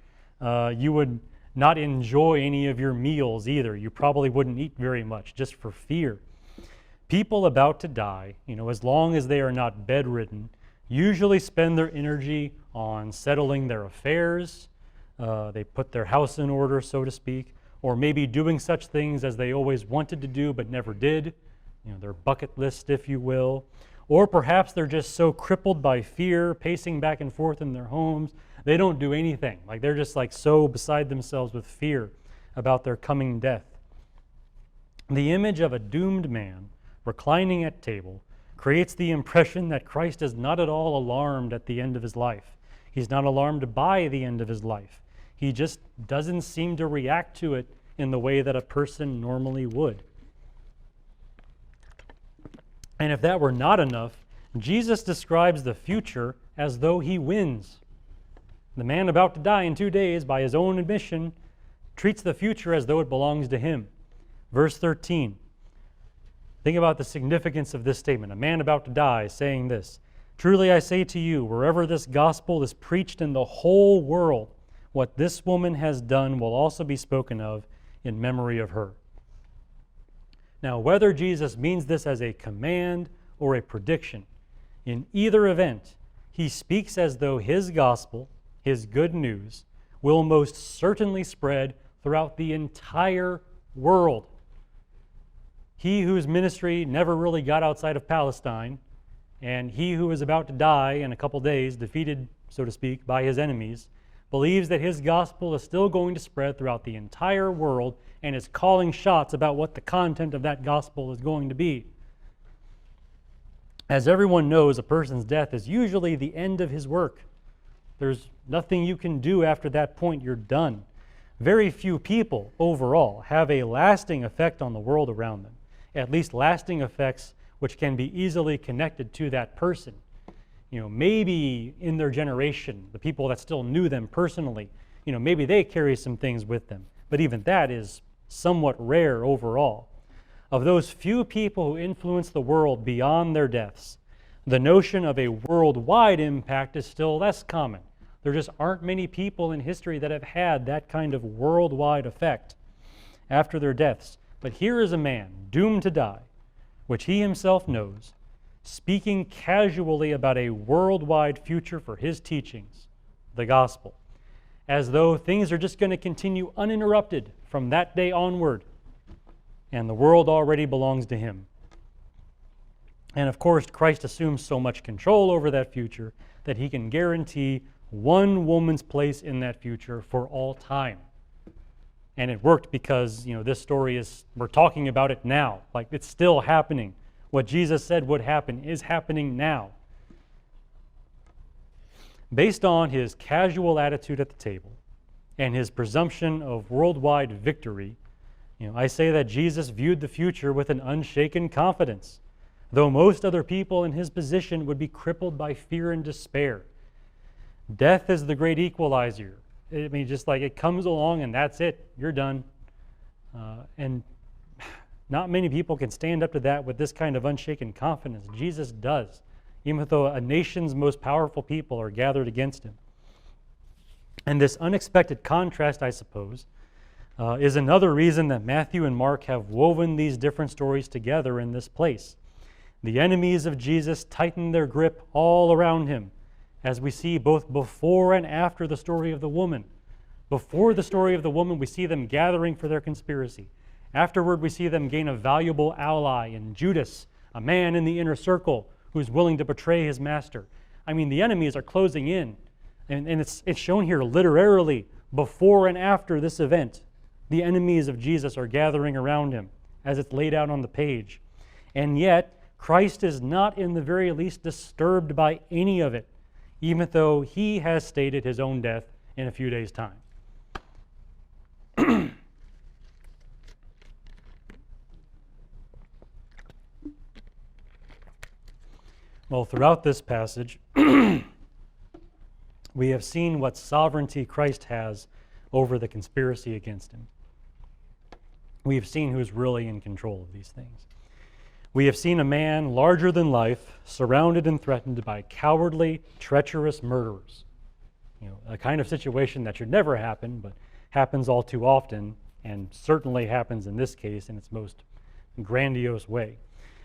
You would not enjoy any of your meals either. You probably wouldn't eat very much just for fear. People about to die, as long as they are not bedridden, usually spend their energy on settling their affairs. They put their house in order, so to speak, or maybe doing such things as they always wanted to do but never did, their bucket list, if you will. Or perhaps they're just so crippled by fear, pacing back and forth in their homes, they don't do anything. They're just so beside themselves with fear about their coming death. The image of a doomed man reclining at table creates the impression that Christ is not at all alarmed at the end of his life. He's not alarmed by the end of his life. He just doesn't seem to react to it in the way that a person normally would. And if that were not enough, Jesus describes the future as though he wins. The man about to die in 2 days, by his own admission, treats the future as though it belongs to him. Verse 13. Think about the significance of this statement. A man about to die saying this, "Truly I say to you, wherever this gospel is preached in the whole world, what this woman has done will also be spoken of in memory of her." Now, whether Jesus means this as a command or a prediction, in either event, he speaks as though his gospel, his good news, will most certainly spread throughout the entire world. He whose ministry never really got outside of Palestine, and he who is about to die in a couple days, defeated, so to speak, by his enemies, believes that his gospel is still going to spread throughout the entire world and is calling shots about what the content of that gospel is going to be. As everyone knows, a person's death is usually the end of his work. There's nothing you can do after that point. You're done. Very few people overall have a lasting effect on the world around them, at least lasting effects which can be easily connected to that person. Maybe in their generation, the people that still knew them personally, maybe they carry some things with them. But even that is somewhat rare overall. Of those few people who influence the world beyond their deaths, the notion of a worldwide impact is still less common. There just aren't many people in history that have had that kind of worldwide effect after their deaths. But here is a man doomed to die, which he himself knows, speaking casually about a worldwide future for his teachings, the gospel, as though things are just going to continue uninterrupted from that day onward, and the world already belongs to him. And of course, Christ assumes so much control over that future that he can guarantee one woman's place in that future for all time. And it worked because, this story we're talking about it now. It's still happening. What Jesus said would happen is happening now. Based on his casual attitude at the table and his presumption of worldwide victory, I say that Jesus viewed the future with an unshaken confidence, though most other people in his position would be crippled by fear and despair. Death is the great equalizer. I mean, just like it comes along and that's it, you're done. And not many people can stand up to that with this kind of unshaken confidence. Jesus does, even though a nation's most powerful people are gathered against him. And this unexpected contrast, I suppose, is another reason that Matthew and Mark have woven these different stories together in this place. The enemies of Jesus tighten their grip all around him, as we see both before and after the story of the woman. Before the story of the woman, we see them gathering for their conspiracy. Afterward, we see them gain a valuable ally in Judas, a man in the inner circle who's willing to betray his master. I mean, the enemies are closing in, and it's shown here literally before and after this event. The enemies of Jesus are gathering around him as it's laid out on the page. And yet, Christ is not in the very least disturbed by any of it, even though he has stated his own death in a few days' time. Well, throughout this passage, we have seen what sovereignty Christ has over the conspiracy against him. We have seen who's really in control of these things. We have seen a man larger than life, surrounded and threatened by cowardly, treacherous murderers. A kind of situation that should never happen, but happens all too often, and certainly happens in this case in its most grandiose way.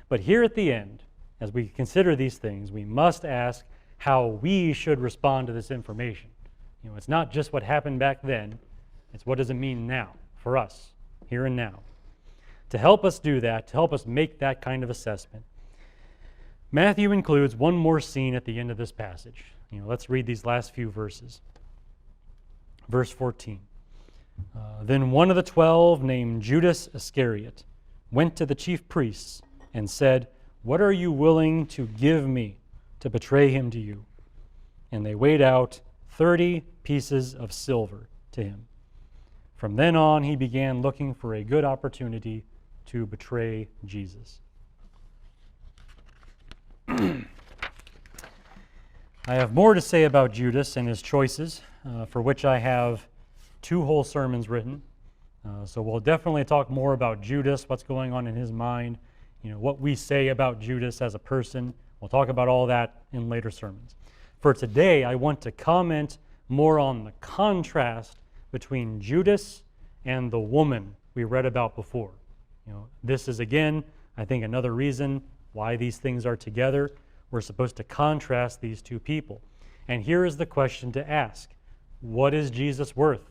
But here at the end, as we consider these things, we must ask how we should respond to this information. It's not just what happened back then, it's what does it mean now for us, here and now. To help us do that, to help us make that kind of assessment, Matthew includes one more scene at the end of this passage. Let's read these last few verses. Verse 14. Then one of the 12, named Judas Iscariot, went to the chief priests and said, "What are you willing to give me to betray him to you?" And they weighed out 30 pieces of silver to him. From then on, he began looking for a good opportunity to betray Jesus. I have more to say about Judas and his choices, for which I have 2 whole sermons written. So we'll definitely talk more about Judas, what's going on in his mind, what we say about Judas as a person. We'll talk about all that in later sermons. For today, I want to comment more on the contrast between Judas and the woman we read about before. This is, again, I think another reason why these things are together. We're supposed to contrast these two people. And here is the question to ask. What is Jesus worth?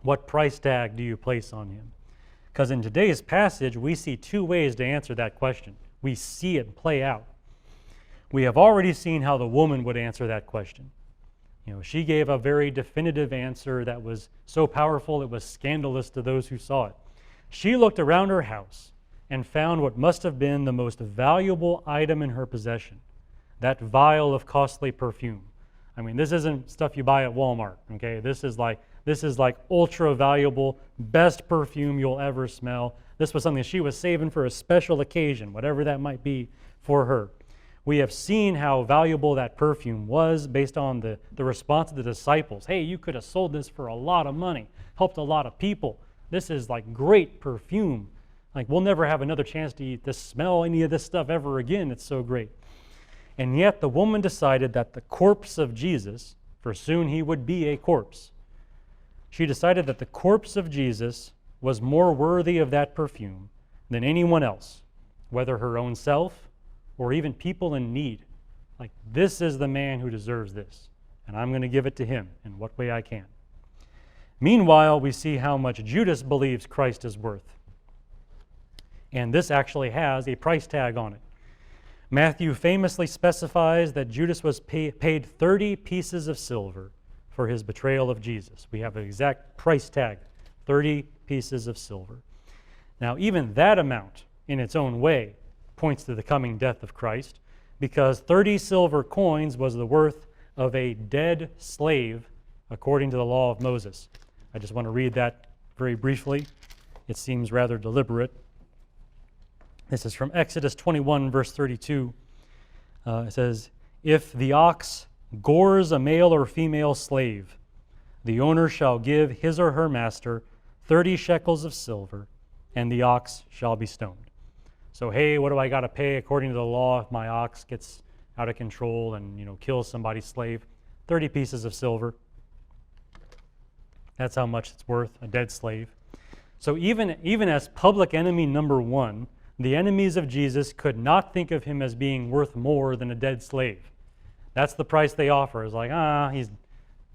What price tag do you place on him? Because in today's passage, we see 2 ways to answer that question. We see it play out. We have already seen how the woman would answer that question. She gave a very definitive answer that was so powerful it was scandalous to those who saw it. She looked around her house and found what must have been the most valuable item in her possession, that vial of costly perfume. I mean, this isn't stuff you buy at Walmart, okay? This is like ultra valuable, best perfume you'll ever smell. This was something she was saving for a special occasion, whatever that might be for her. We have seen how valuable that perfume was based on the response of the disciples. Hey, you could have sold this for a lot of money, helped a lot of people. This is like great perfume. Like, we'll never have another chance to smell any of this stuff ever again. It's so great. And yet the woman decided that the corpse of Jesus, for soon he would be a corpse, she decided that the corpse of Jesus was more worthy of that perfume than anyone else, whether her own self or even people in need. Like, this is the man who deserves this, and I'm going to give it to him in what way I can. Meanwhile, we see how much Judas believes Christ is worth. And this actually has a price tag on it. Matthew famously specifies that Judas was paid 30 pieces of silver for his betrayal of Jesus. We have an exact price tag, 30 pieces of silver. Now, even that amount in its own way points to the coming death of Christ, because 30 silver coins was the worth of a dead slave according to the law of Moses. I just want to read that very briefly. It seems rather deliberate. This is from Exodus 21, verse 32. It says, "If the ox gores a male or female slave, the owner shall give his or her master 30 shekels of silver, and the ox shall be stoned." So, hey, what do I got to pay according to the law if my ox gets out of control and, kills somebody's slave? 30 pieces of silver. That's how much it's worth, a dead slave. So even as public enemy number one, the enemies of Jesus could not think of him as being worth more than a dead slave. That's the price they offer. It's like, he's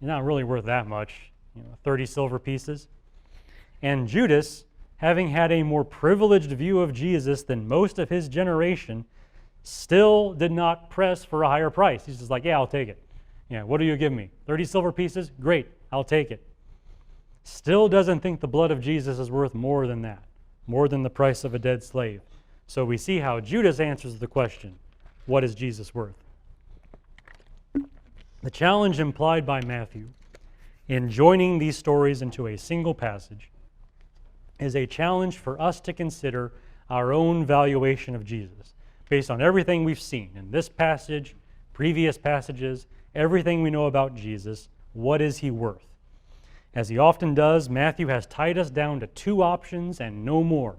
not really worth that much, 30 silver pieces. And Judas, having had a more privileged view of Jesus than most of his generation, still did not press for a higher price. He's just like, yeah, I'll take it. Yeah, what do you give me? 30 silver pieces? Great, I'll take it. Still doesn't think the blood of Jesus is worth more than that, more than the price of a dead slave. So we see how Judas answers the question, what is Jesus worth? The challenge implied by Matthew in joining these stories into a single passage is a challenge for us to consider our own valuation of Jesus based on everything we've seen in this passage, previous passages, everything we know about Jesus. What is he worth? As he often does, Matthew has tied us down to two options and no more.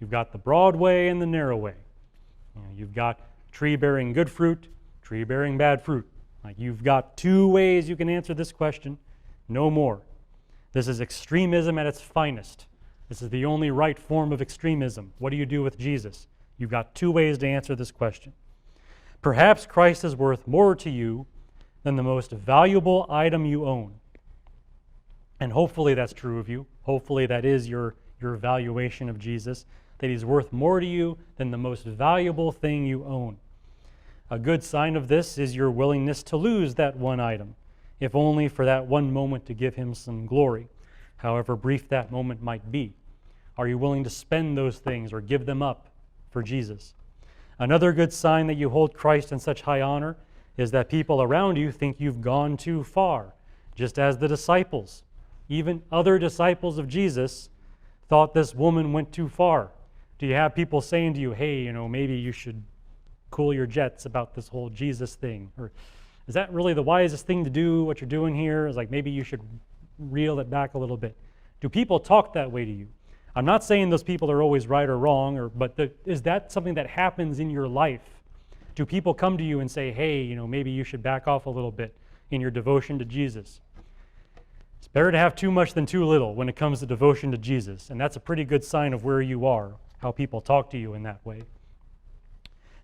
You've got the broad way and the narrow way. You've got tree bearing good fruit, tree bearing bad fruit. You've got two ways you can answer this question, no more. This is extremism at its finest. This is the only right form of extremism. What do you do with Jesus? You've got two ways to answer this question. Perhaps Christ is worth more to you than the most valuable item you own. And hopefully that's true of you. Hopefully that is your valuation of Jesus, that he's worth more to you than the most valuable thing you own. A good sign of this is your willingness to lose that one item, if only for that one moment to give him some glory, however brief that moment might be. Are you willing to spend those things or give them up for Jesus? Another good sign that you hold Christ in such high honor is that people around you think you've gone too far, just as the disciples, even other disciples of Jesus, thought this woman went too far. Do you have people saying to you, hey, maybe you should cool your jets about this whole Jesus thing? Or is that really the wisest thing to do, what you're doing here? It's like maybe you should reel it back a little bit. Do people talk that way to you? I'm not saying those people are always right or wrong, but is that something that happens in your life? Do people come to you and say, hey, maybe you should back off a little bit in your devotion to Jesus? It's better to have too much than too little when it comes to devotion to Jesus, and that's a pretty good sign of where you are, how people talk to you in that way.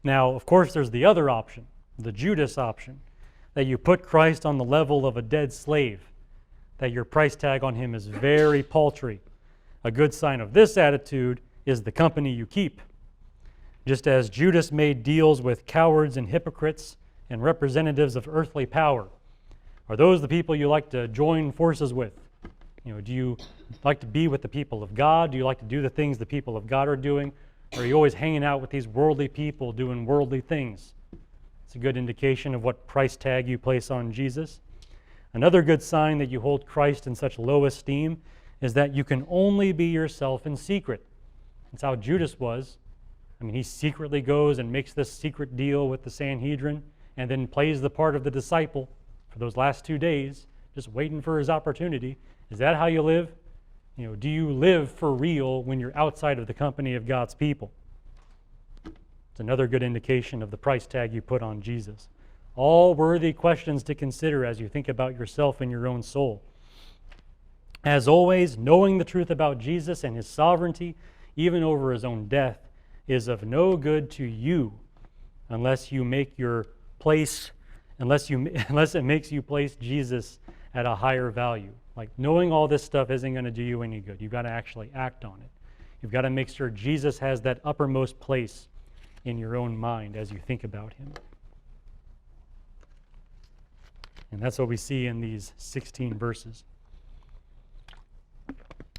Now, of course, there's the other option, the Judas option, that you put Christ on the level of a dead slave, that your price tag on him is very paltry. A good sign of this attitude is the company you keep. Just as Judas made deals with cowards and hypocrites and representatives of earthly power, are those the people you like to join forces with? Do you like to be with the people of God? Do you like to do the things the people of God are doing? Or are you always hanging out with these worldly people doing worldly things? It's a good indication of what price tag you place on Jesus. Another good sign that you hold Christ in such low esteem is that you can only be yourself in secret. That's how Judas was. He secretly goes and makes this secret deal with the Sanhedrin and then plays the part of the disciple for those last 2 days, just waiting for his opportunity. Is that how you live? Do you live for real when you're outside of the company of God's people? It's another good indication of the price tag you put on Jesus. All worthy questions to consider as you think about yourself and your own soul. As always, knowing the truth about Jesus and his sovereignty, even over his own death, is of no good to you unless it makes you place Jesus at a higher value. Knowing all this stuff isn't going to do you any good. You've got to actually act on it. You've got to make sure Jesus has that uppermost place in your own mind as you think about him. And that's what we see in these 16 verses.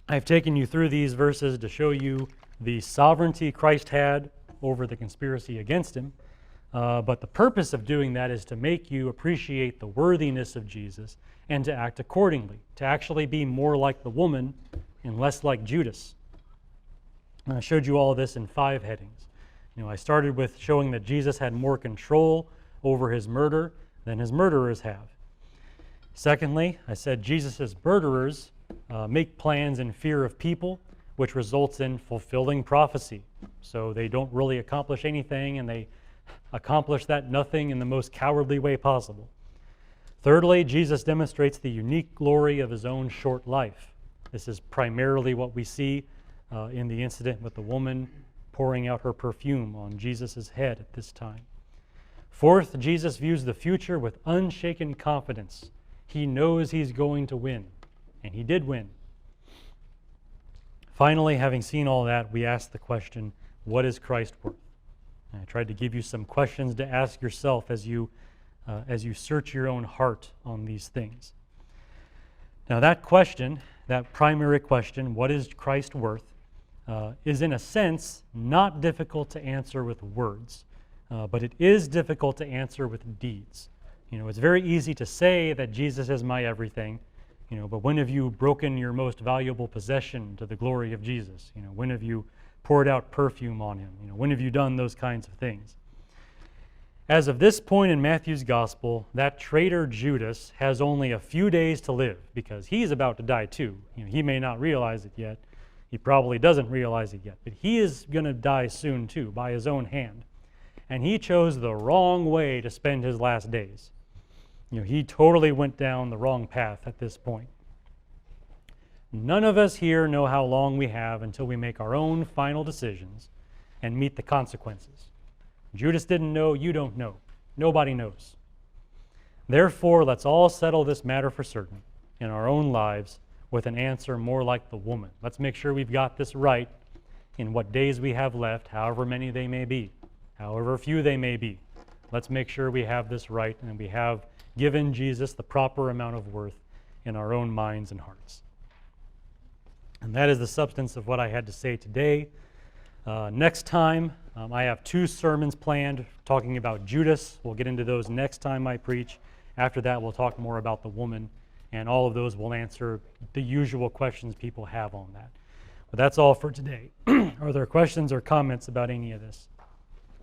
I've taken you through these verses to show you the sovereignty Christ had over the conspiracy against him. But the purpose of doing that is to make you appreciate the worthiness of Jesus and to act accordingly, to actually be more like the woman and less like Judas. And I showed you all this in 5 headings. I started with showing that Jesus had more control over his murder than his murderers have. Secondly, I said Jesus' murderers make plans in fear of people, which results in fulfilling prophecy. So they don't really accomplish anything, and they accomplish that nothing in the most cowardly way possible. Thirdly, Jesus demonstrates the unique glory of his own short life. This is primarily what we see in the incident with the woman pouring out her perfume on Jesus' head at this time. Fourth, Jesus views the future with unshaken confidence. He knows he's going to win, and he did win. Finally, having seen all that, we ask the question, what is Christ worth? And I tried to give you some questions to ask yourself as you search your own heart on these things. Now that question, that primary question, what is Christ worth, is in a sense not difficult to answer with words, but it is difficult to answer with deeds. It's very easy to say that Jesus is my everything, but when have you broken your most valuable possession to the glory of Jesus? When have you poured out perfume on him? When have you done those kinds of things? As of this point in Matthew's gospel, that traitor Judas has only a few days to live because he's about to die too. He may not realize it yet. He probably doesn't realize it yet, but he is going to die soon too by his own hand. And he chose the wrong way to spend his last days. He totally went down the wrong path at this point. None of us here know how long we have until we make our own final decisions and meet the consequences. Judas didn't know, you don't know. Nobody knows. Therefore, let's all settle this matter for certain in our own lives with an answer more like the woman. Let's make sure we've got this right in what days we have left, however many they may be, however few they may be. Let's make sure we have this right and we have given Jesus the proper amount of worth in our own minds and hearts. And that is the substance of what I had to say today. Next time, I have 2 sermons planned talking about Judas. We'll get into those next time I preach. After that, we'll talk more about the woman, and all of those will answer the usual questions people have on that. But that's all for today. Are there questions or comments about any of this?